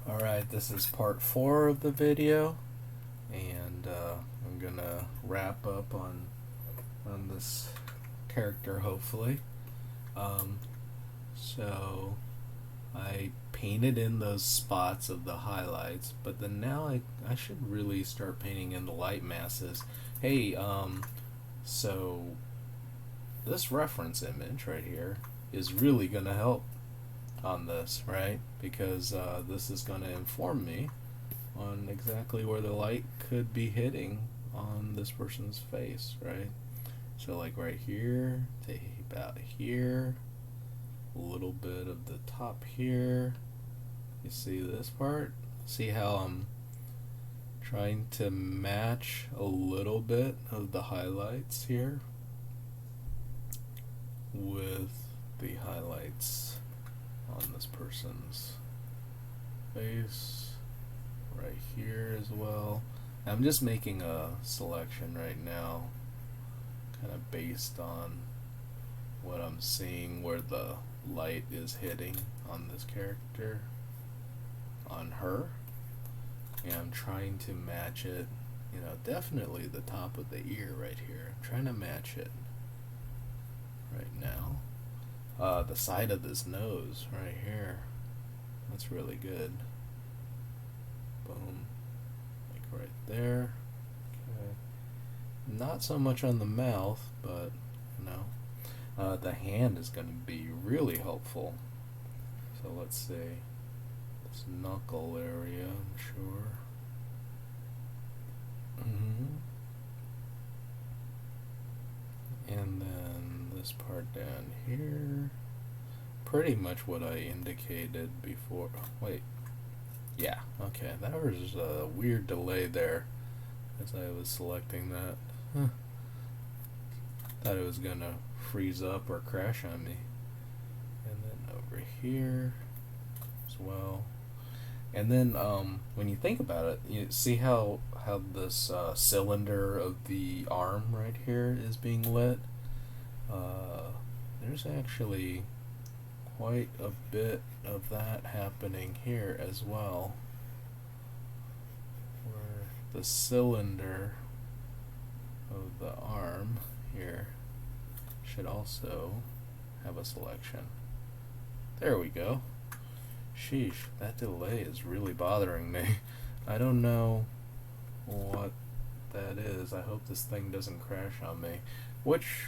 Alright, this is part 4 of the video, and I'm gonna wrap up on this character, hopefully. Um, so I painted in those spots of the highlights, but then now I should really start painting in the light masses. Hey, so this reference image right here is really gonna help on this, right? Because this is going to inform me on exactly where the light could be hitting on this person's face, right? So like right here to about here, a little bit of the top here. You see this part? See how I'm trying to match a little bit of the highlights here with the highlights on this person's face right here as well. I'm just making a selection right now, kind of based on what I'm seeing, where the light is hitting on this character, on her, and I'm trying to match it, definitely the top of the ear right here. I'm trying to match it right now. The side of this nose right here, that's really good. Boom, like right there. Okay, not so much on the mouth, but the hand is going to be really helpful. So let's see, this knuckle area, I'm sure. And then this part down here, pretty much what I indicated before. Wait, yeah, okay, that was a weird delay there as I was selecting that. Thought it was gonna freeze up or crash on me. And then over here as well. And then when you think about it, you see how this cylinder of the arm right here is being lit. There's actually quite a bit of that happening here as well, where the cylinder of the arm here should also have a selection. There we go. Sheesh, that delay is really bothering me. I don't know what that is. I hope this thing doesn't crash on me. Which,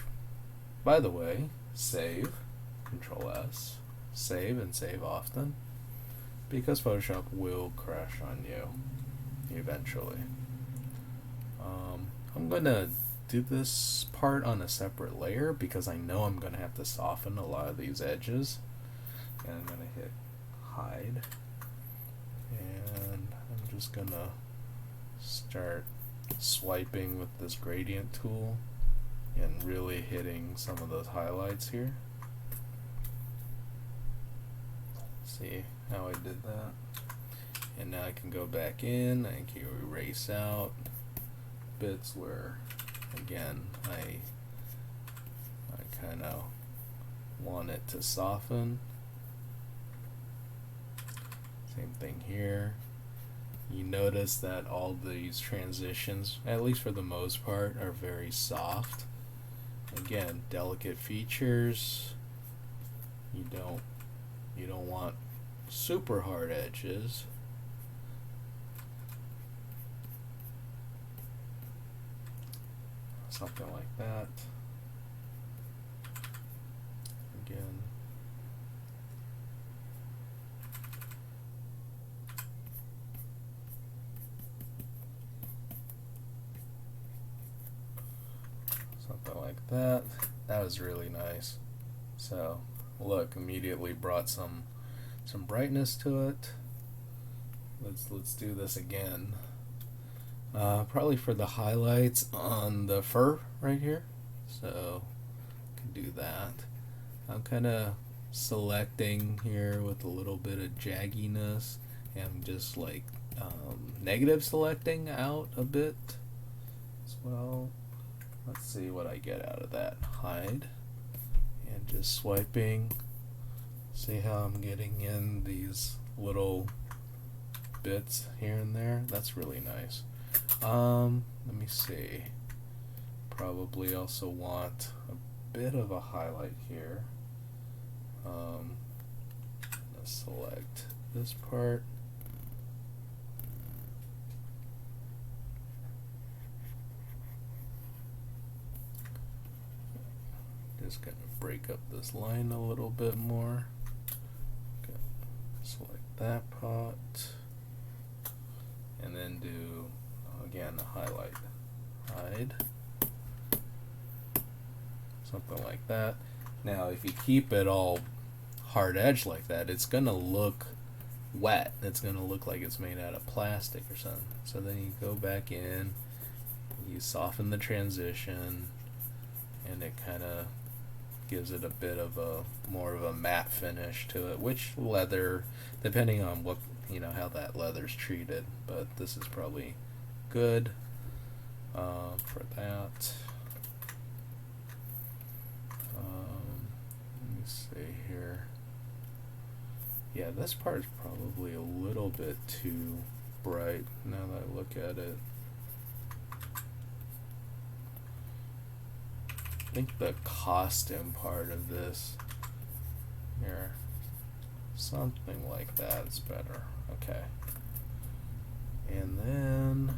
by the way, save, Control S, save and save often, because Photoshop will crash on you eventually. I'm gonna do this part on a separate layer because I know I'm gonna have to soften a lot of these edges. And I'm gonna hit hide, and I'm just gonna start swiping with this gradient tool and really hitting some of those highlights here. See how I did that? And now I can go back in, I can erase out bits where, again, I kind of want it to soften. Same thing here. You notice that all these transitions, at least for the most part, are very soft. Again, delicate features. You don't want super hard edges. Something like that. Again. Something like that. That was really nice. So look, immediately brought some brightness to it. Let's do this again. Probably for the highlights on the fur right here. So can do that. I'm kind of selecting here with a little bit of jagginess, and just like negative selecting out a bit as well. Let's see what I get out of that. Hide, and just swiping. See how I'm getting in these little bits here and there. That's really nice. Let me see. Probably also want a bit of a highlight here. Let's select this part. Just gonna break up this line a little bit more. Okay. Select that part, and then do again a highlight, hide, something like that. Now, if you keep it all hard edge like that, it's gonna look wet. It's gonna look like it's made out of plastic or something. So then you go back in, you soften the transition, and it kind of gives it a bit of a more of a matte finish to it, which leather, depending on what, how that leather's treated, but this is probably good for that. Let me see here. Yeah, this part is probably a little bit too bright now that I look at it. I think the costume part of this here, something like that is better. Okay. And then,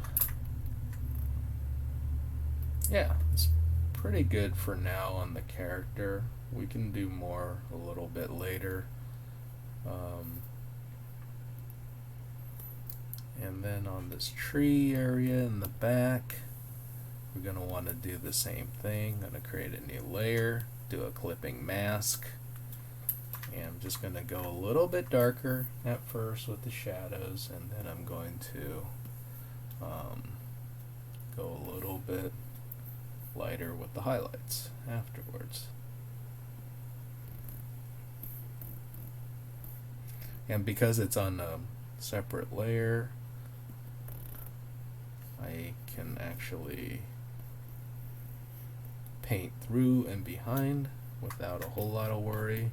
yeah, it's pretty good for now on the character. We can do more a little bit later. And then on this tree area in the back, we're going to want to do the same thing. I'm going to create a new layer, do a clipping mask, and I'm just going to go a little bit darker at first with the shadows, and then I'm going to go a little bit lighter with the highlights afterwards. And because it's on a separate layer, I can actually paint through and behind without a whole lot of worry.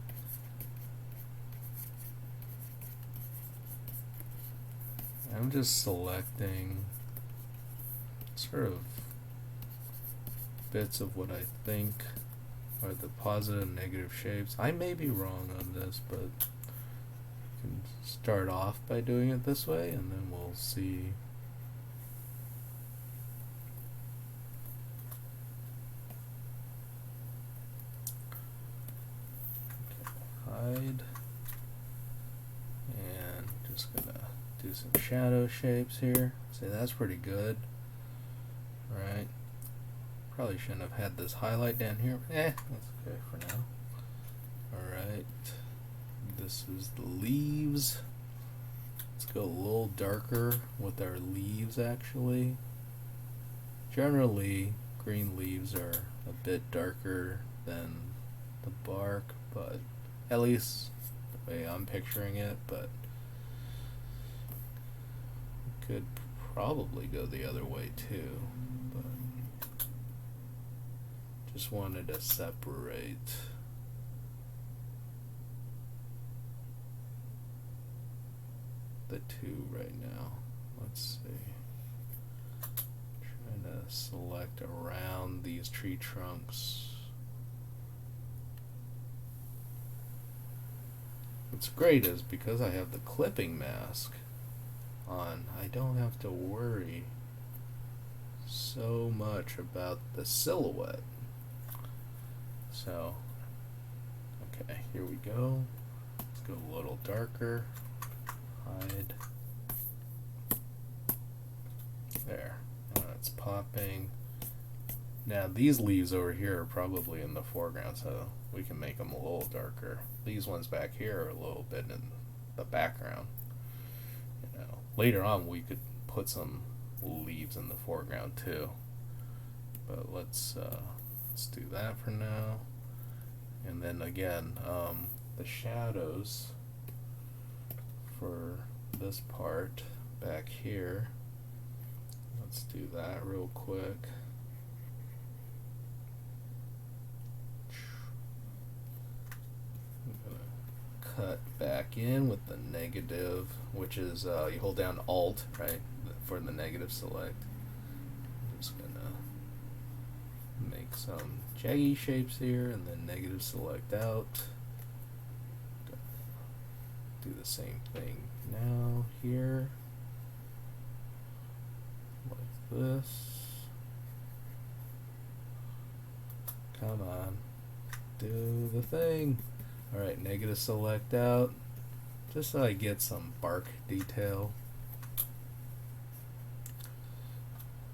I'm just selecting sort of bits of what I think are the positive and negative shapes. I may be wrong on this, but you can start off by doing it this way, and then we'll see. Hide, and just gonna do some shadow shapes here. See, that's pretty good, right? Probably shouldn't have had this highlight down here. That's okay for now. Alright, this is the leaves. Let's go a little darker with our leaves actually. Generally, green leaves are a bit darker than the bark, but at least the way I'm picturing it, but we could probably go the other way too, but just wanted to separate the two right now. Let's see. Trying to select around these tree trunks. What's great is because I have the clipping mask on, I don't have to worry so much about the silhouette. So, okay, here we go. Let's go a little darker. Hide. There. Now it's popping. Now these leaves over here are probably in the foreground, so we can make them a little darker. These ones back here are a little bit in the background. Later on we could put some leaves in the foreground too. But let's do that for now. And then again, the shadows for this part back here. Let's do that real quick. I'm gonna cut back in with the negative, which is you hold down Alt, right, for the negative select. I'm just gonna make some jaggy shapes here and then negative select out. Do the same thing now here, like this. Come on, do the thing. Alright, negative select out, just so I get some bark detail.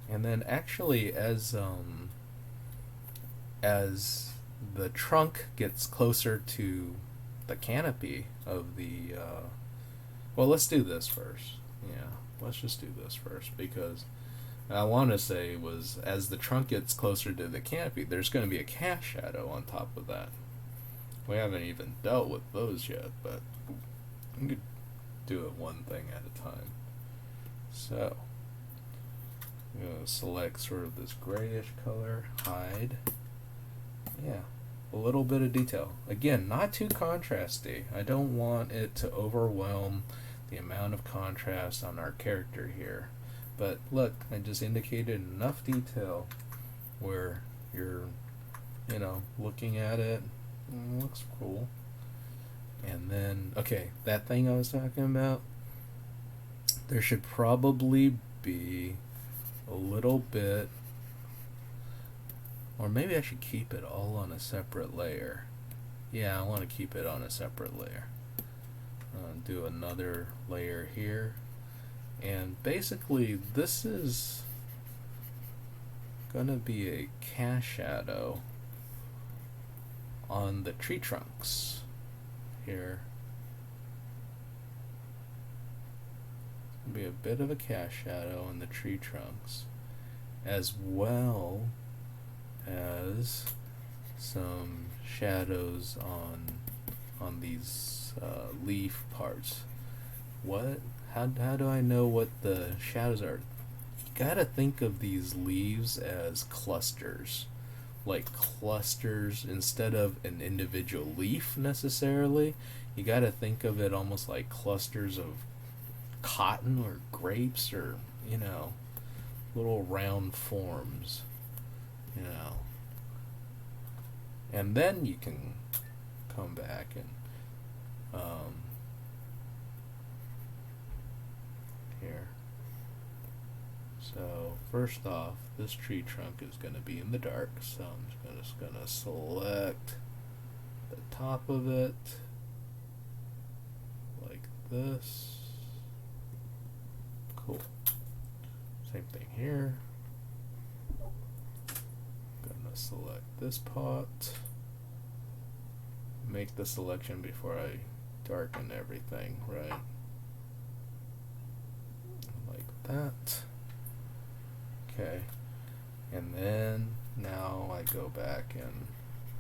And then actually as the trunk gets closer to the canopy of the well, let's do this first. Yeah, let's just do this first, because I want to say was as the trunk gets closer to the canopy, there's going to be a cast shadow on top of that. We haven't even dealt with those yet, but I'm going to do it one thing at a time. So I'm going to select sort of this grayish color, hide. Yeah, a little bit of detail. Again, not too contrasty. I don't want it to overwhelm the amount of contrast on our character here. But look, I just indicated enough detail where you're, you know, looking at it. Looks cool. And then, okay, that thing I was talking about, there should probably be a little bit, or maybe I should keep it all on a separate layer. Yeah, I want to keep it on a separate layer. Do another layer here. And basically, this is gonna be a cast shadow on the tree trunks here. It's gonna be a bit of a cast shadow on the tree trunks, as well as some shadows on these leaf parts. What? How do I know what the shadows are? You gotta think of these leaves as clusters. Like clusters instead of an individual leaf necessarily. You gotta think of it almost like clusters of cotton or grapes, or, you know, little round forms, you know. And then you can come back and here. So first off, this tree trunk is going to be in the dark, so I'm just going to select the top of it like this. Cool. Same thing here. Gonna select this pot. Make the selection before I darken everything, right? Like that. Okay. And then now I go back and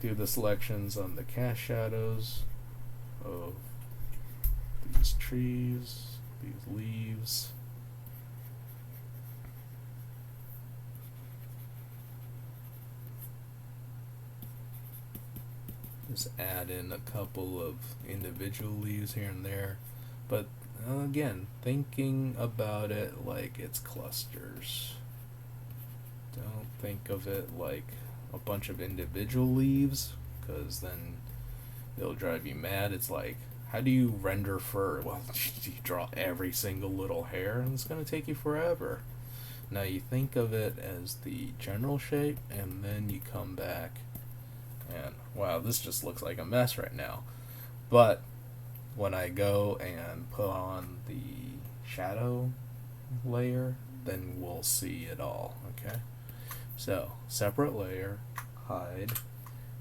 do the selections on the cast shadows of these trees, these leaves. Just add in a couple of individual leaves here and there, but again, thinking about it like it's clusters. Don't think of it like a bunch of individual leaves, because then it'll drive you mad. It's like, how do you render fur? Well, you draw every single little hair, and it's going to take you forever. Now you think of it as the general shape, and then you come back and, wow, this just looks like a mess right now. But when I go and put on the shadow layer, then we'll see it all, okay? So, separate layer, hide.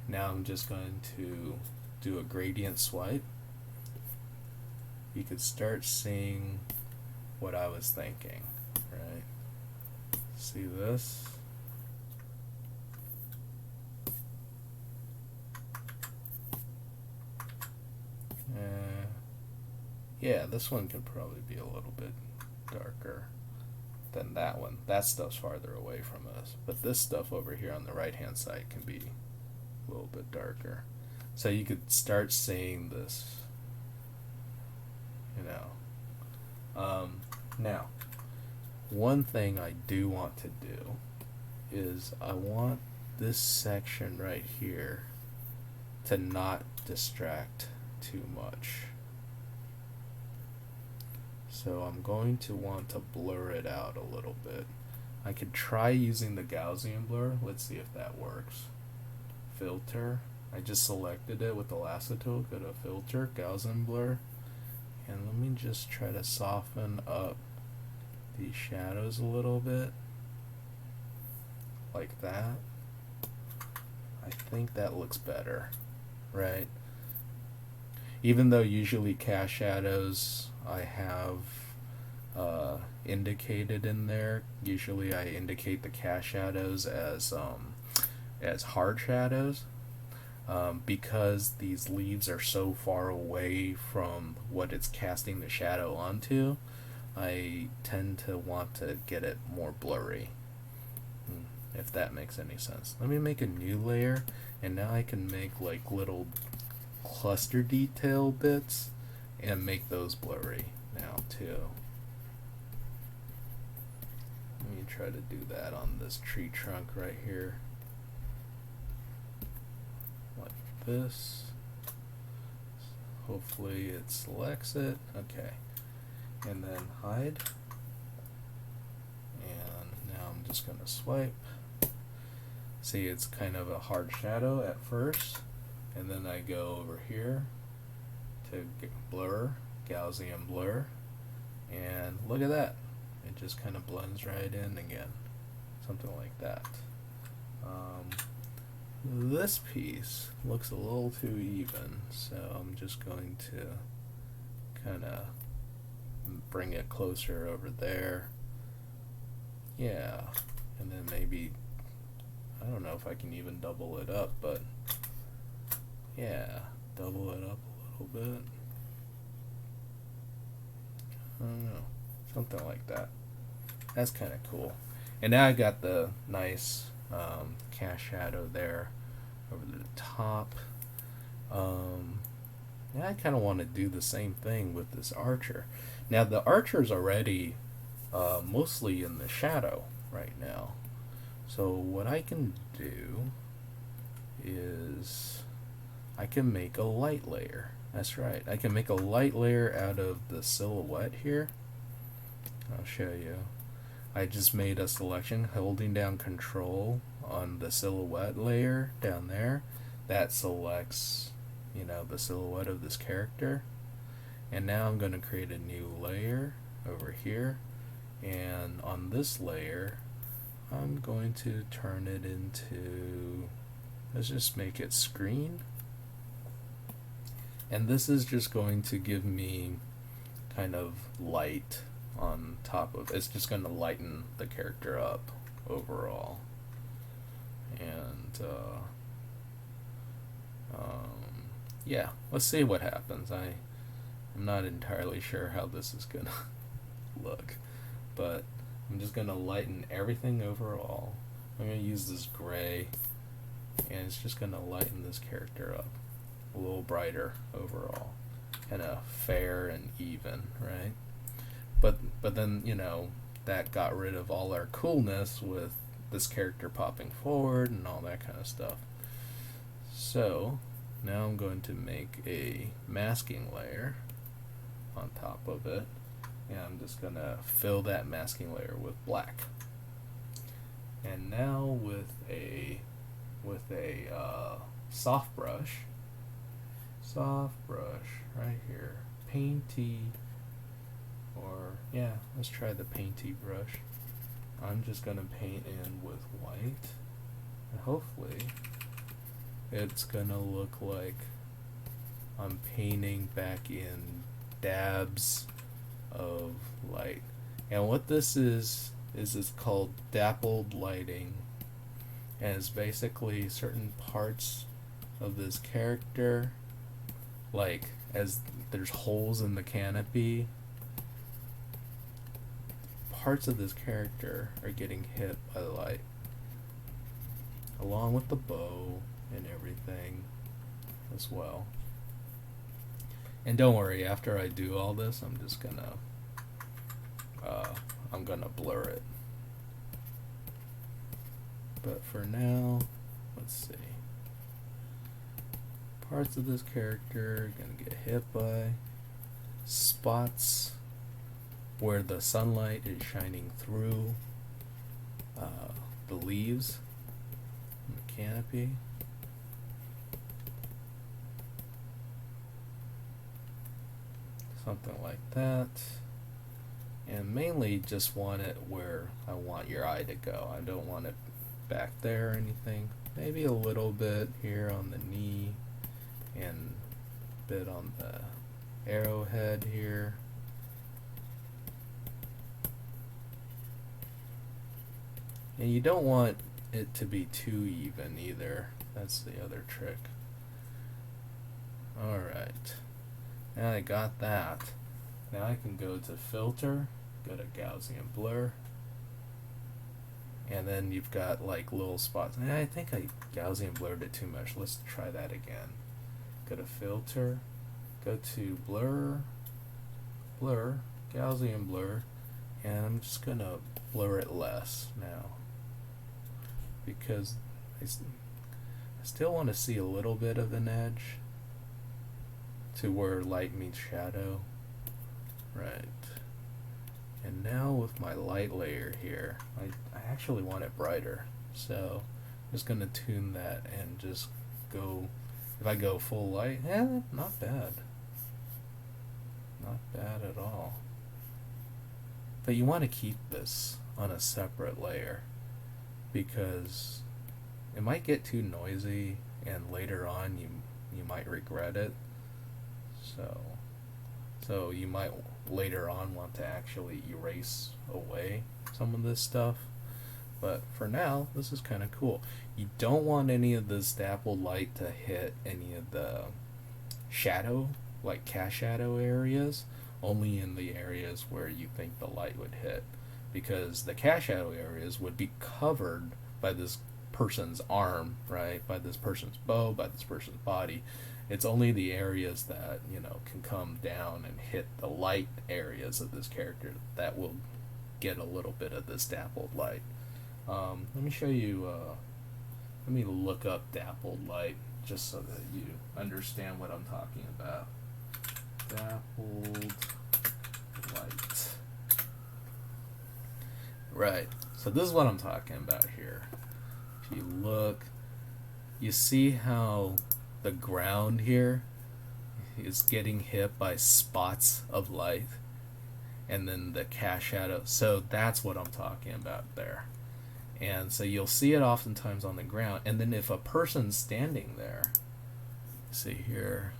Now I'm just going to do a gradient swipe. You could start seeing what I was thinking, right? See this? Yeah, this one could probably be a little bit darker than that one. That stuff's farther away from us. But this stuff over here on the right hand side can be a little bit darker. So you could start seeing this you know. Now, one thing I do want to do is I want this section right here to not distract too much. So I'm going to want to blur it out a little bit. I could try using the Gaussian blur. Let's see if that works. Filter. I just selected it with the lasso tool. Go to filter, Gaussian blur. And let me just try to soften up these shadows a little bit. Like that. I think that looks better, right? Even though usually cast shadows I have indicated in there. Usually I indicate the cast shadows as hard shadows. Because these leaves are so far away from what it's casting the shadow onto, I tend to want to get it more blurry, if that makes any sense. Let me make a new layer, and now I can make like little cluster detail bits and make those blurry now too. Let me try to do that on this tree trunk right here. This. Hopefully it selects it. Okay. And then hide. And now I'm just going to swipe. See, it's kind of a hard shadow at first. And then I go over here to blur, Gaussian blur. And look at that. It just kind of blends right in again. Something like that. This piece looks a little too even, so I'm just going to kind of bring it closer over there. Yeah, and then maybe, I don't know if I can even double it up, but yeah, double it up a little bit. I don't know, something like that. That's kind of cool. And now I got the nice cast shadow there over the top. Now I kind of want to do the same thing with this archer. Now the archer's already mostly in the shadow right now. So what I can do is I can make a light layer. That's right. I can make a light layer out of the silhouette here. I'll show you. I just made a selection, holding down Control on the silhouette layer down there. That selects, you know, the silhouette of this character. And now I'm going to create a new layer over here. And on this layer, I'm going to turn it into, let's just make it screen. And this is just going to give me kind of light on top of it. It's just going to lighten the character up overall. And yeah, let's see what happens. I'm not entirely sure how this is gonna look, but I'm just gonna lighten everything overall. I'm gonna use this gray, and it's just gonna lighten this character up a little brighter overall, kind of fair and even, right? But then, you know, that got rid of all our coolness with this character popping forward and all that kind of stuff. So now I'm going to make a masking layer on top of it, and I'm just gonna fill that masking layer with black. And now with a soft brush right here, painty, or yeah, let's try the painty brush. I'm just gonna paint in with white, and hopefully it's gonna look like I'm painting back in dabs of light. And what this is it's called dappled lighting, and it's basically certain parts of this character, like as there's holes in the canopy, parts of this character are getting hit by the light, along with the bow and everything as well. And don't worry, after I do all this, I'm gonna blur it. But for now, let's see. Parts of this character are gonna get hit by spots where the sunlight is shining through the leaves and the canopy. Something like that. And mainly just want it where I want your eye to go. I don't want it back there or anything. Maybe a little bit here on the knee and a bit on the arrowhead here. And you don't want it to be too even either. That's the other trick. Alright. Now I got that. Now I can go to filter, go to Gaussian blur, and then you've got like little spots. And I think I Gaussian blurred it too much. Let's try that again. Go to filter, go to blur, blur, Gaussian blur, and I'm just gonna blur it less now because I still want to see a little bit of an edge to where light meets shadow. Right. And now with my light layer here, I actually want it brighter. So I'm just going to tune that and just go, if I go full light, not bad. Not bad at all. But you want to keep this on a separate layer because it might get too noisy and later on you might regret it. So you might later on want to actually erase away some of this stuff. But for now, this is kind of cool. You don't want any of this dappled light to hit any of the shadow, like cast shadow areas, only in the areas where you think the light would hit. Because the cast shadow areas would be covered by this person's arm, right? By this person's bow, by this person's body. It's only the areas that, can come down and hit the light areas of this character that will get a little bit of this dappled light. Let me show you, let me look up dappled light just so that you understand what I'm talking about. Dappled light. Right, so this is what I'm talking about here. If you look, you see how the ground here is getting hit by spots of light and then the cast shadow. So that's what I'm talking about there. And so you'll see it oftentimes on the ground, and then if a person's standing there, see here,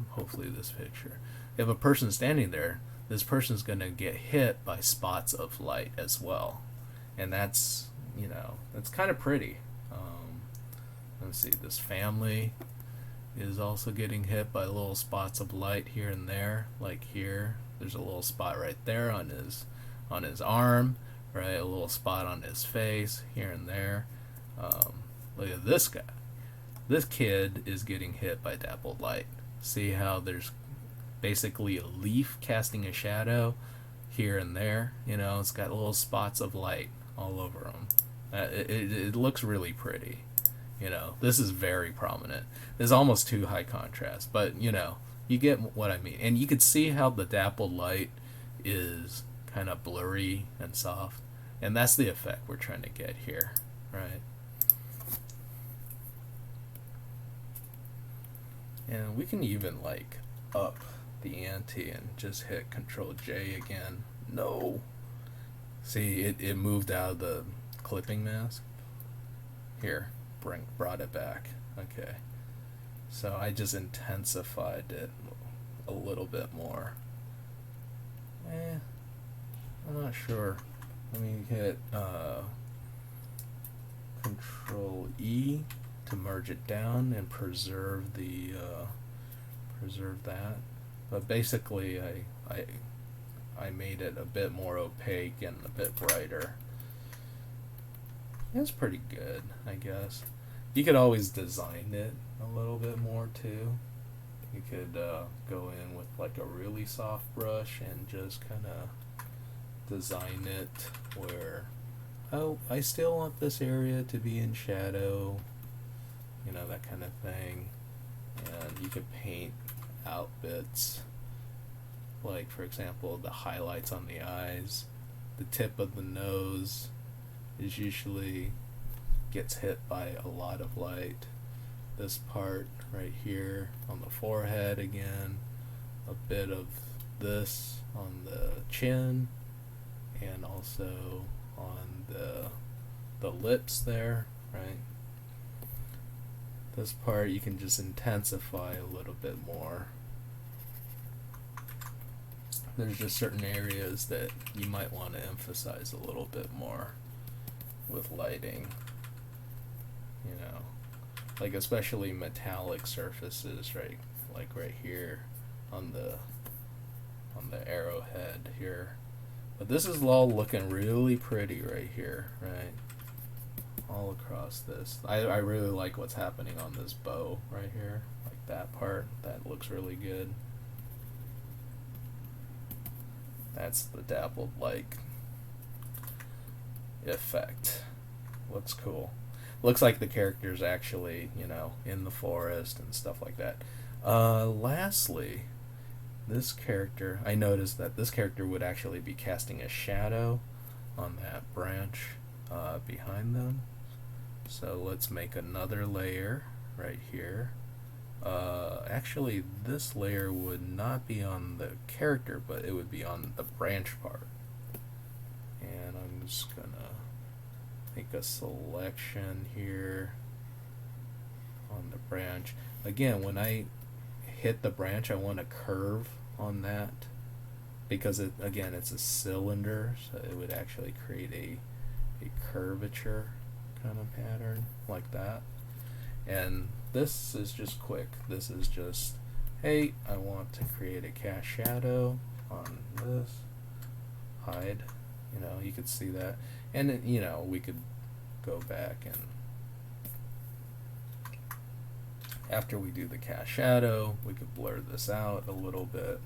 hopefully this picture, if a person's standing there, this person's going to get hit by spots of light as well. And that's, that's kind of pretty. Let's see, this family is also getting hit by little spots of light here and there. Like here, there's a little spot right there on his arm, right? A little spot on his face here and there. Look at this guy. This kid is getting hit by dappled light. See how there's basically a leaf casting a shadow here and there. It's got little spots of light all over him. It looks really pretty. This is very prominent. It's almost too high contrast, but you get what I mean. And you could see how the dappled light is kind of blurry and soft, and that's the effect we're trying to get here, right? And we can even like up the ante and just hit Control J again. No, see it moved out of the clipping mask. Here, brought it back. Okay, so I just intensified it a little bit more. I'm not sure. Let me hit Control E to merge it down and preserve the preserve that. But basically, I made it a bit more opaque and a bit brighter. It's pretty good, I guess. You could always design it a little bit more too. You could go in with like a really soft brush and just kind of design it where, oh, I still want this area to be in shadow, you know, that kind of thing. And you could paint out bits, like for example the highlights on the eyes, the tip of the nose is usually gets hit by a lot of light. This part right here on the forehead, again, a bit of this on the chin, and also on the lips there, right? This part you can just intensify a little bit more. There's just certain areas that you might want to emphasize a little bit more with lighting, you know, like especially metallic surfaces, right? Like right here on the arrowhead here. But this is all looking really pretty right here, right? All across this. I really like what's happening on this bow right here. Like that part, that looks really good. That's the dappled like effect. Looks cool. Looks like the character's actually, you know, in the forest and stuff like that. Lastly, this character, I noticed that this character would actually be casting a shadow on that branch behind them. So let's make another layer right here. Actually, this layer would not be on the character, but it would be on the branch part. And I'm just gonna make a selection here on the branch. Again, when I hit the branch, I want a curve on that because it, again, it's a cylinder, so it would actually create a curvature kind of pattern like that. And this is just quick. This is just, hey, I want to create a cast shadow on this, hide, you know, you could see that. And then, you know, we could go back and after we do the cast shadow, we could blur this out a little bit,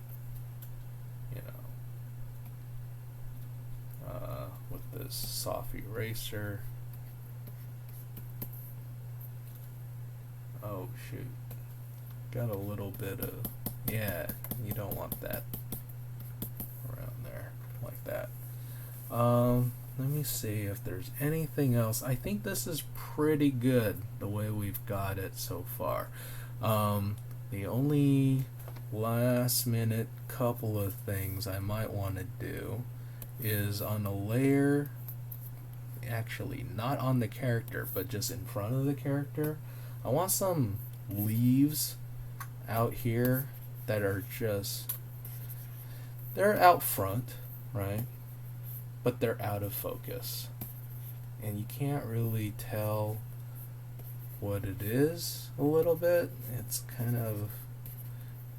you know, with this soft eraser. Oh shoot, got a little bit of, yeah, you don't want that around there like that. Let me see if there's anything else. I think this is pretty good the way we've got it so far. The only last minute couple of things I might want to do is on a layer, actually not on the character but just in front of the character, I want some leaves out here that are just, they're out front, right? But they're out of focus. And you can't really tell what it is a little bit. It's kind of,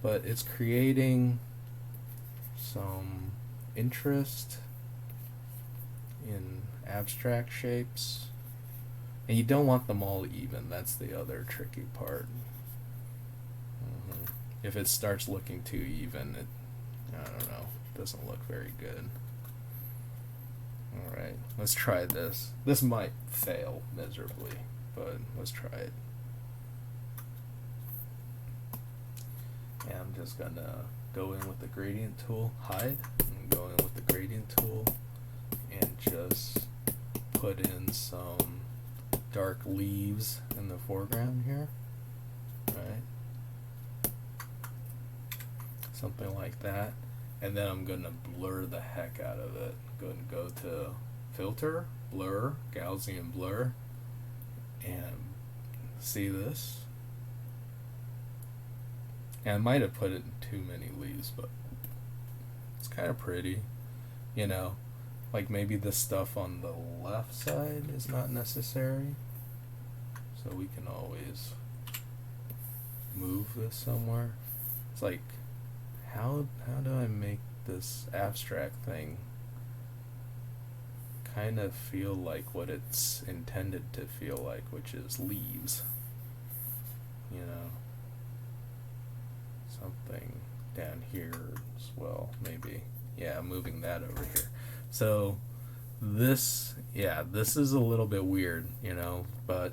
but it's creating some interest in abstract shapes. And you don't want them all even. That's the other tricky part. If it starts looking too even, it, I don't know, doesn't look very good. Alright, let's try this. This might fail miserably, but let's try it. And I'm just gonna go in with the gradient tool, hide, and go in with the gradient tool, and just put in some dark leaves in the foreground here, right? Something like that. And then I'm gonna blur the heck out of it. I'm gonna go to filter, blur, Gaussian blur, and see this. And I might have put it in too many leaves, but it's kind of pretty, you know. Like maybe the stuff on the left side is not necessary, so we can always move this somewhere. It's like, how do I make this abstract thing kind of feel like what it's intended to feel like, which is leaves, you know? something down here as well, maybe. Yeah, moving that over here. So this, yeah, this is a little bit weird, you know, but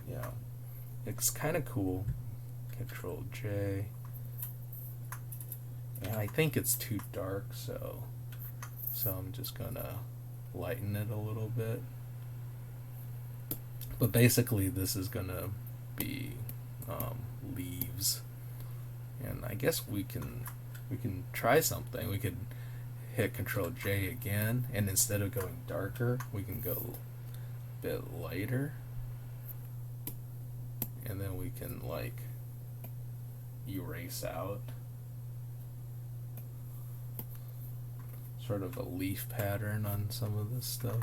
yeah, it's kind of cool. Control J. And I think it's too dark, so I'm just gonna lighten it a little bit. But basically, this is gonna be leaves, and I guess we can try something. We could hit Control J again, and instead of going darker, we can go a bit lighter, and then we can like erase out sort of a leaf pattern on some of this stuff.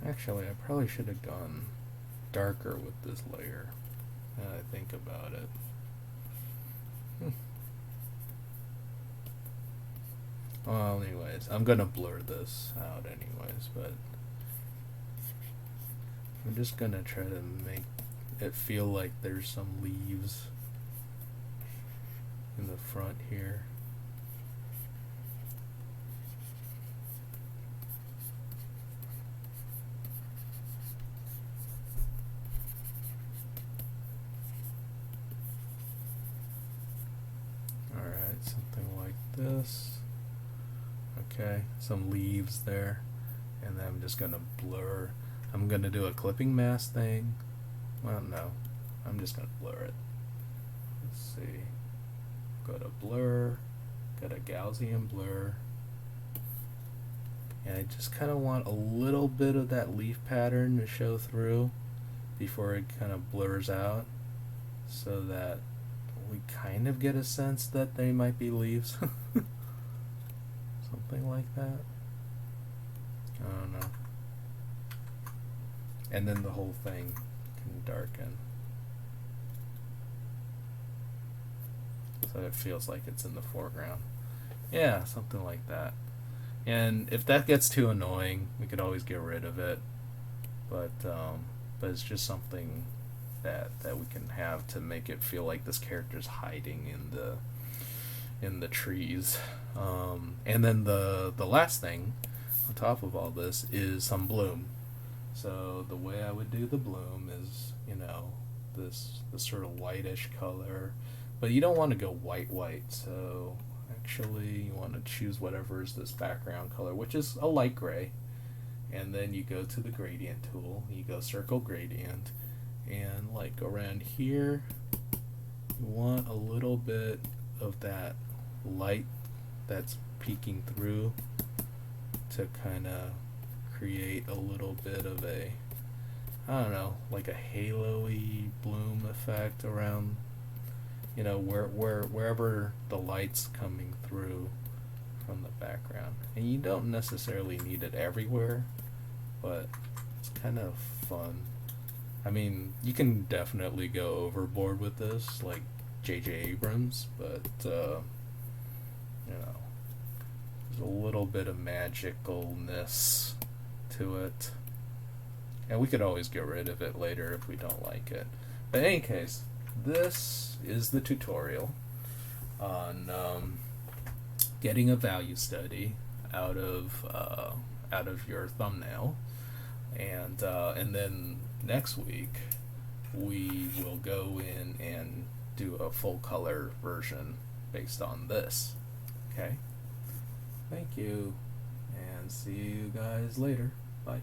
Actually, I probably should have gone darker with this layer. Now that I think about it. Well, anyways, I'm gonna blur this out anyways, but I'm just gonna try to make it feel like there's some leaves in the front here. Alright, something like this. Okay, some leaves there. And then I'm just gonna blur. I'm gonna do a clipping mask thing. Well, no, I'm just gonna blur it. Let's see. Go to blur, go to Gaussian blur, and I just kind of want a little bit of that leaf pattern to show through before it kind of blurs out, so that we kind of get a sense that they might be leaves. Something like that. I don't know. And then the whole thing can darken, so it feels like it's in the foreground. Yeah, something like that. And if that gets too annoying, we could always get rid of it. But it's just something that we can have to make it feel like this character's hiding in the trees. And then the last thing on top of all this is some bloom. So the way I would do the bloom is, you know, this sort of whitish color, but you don't want to go white, so actually you want to choose whatever is this background color, which is a light gray, and then you go to the gradient tool, you go circle gradient, and like around here you want a little bit of that light that's peeking through to kind of create a little bit of a, I don't know, like a halo-y bloom effect around, you know, wherever the light's coming through from the background. And you don't necessarily need it everywhere, but it's kind of fun. I mean, you can definitely go overboard with this, like J.J. Abrams, but, you know, there's a little bit of magicalness to it. And we could always get rid of it later if we don't like it. But in any case, this is the tutorial on getting a value study out of your thumbnail, and then next week we will go in and do a full color version based on this. Okay? Thank you, and see you guys later. Bye.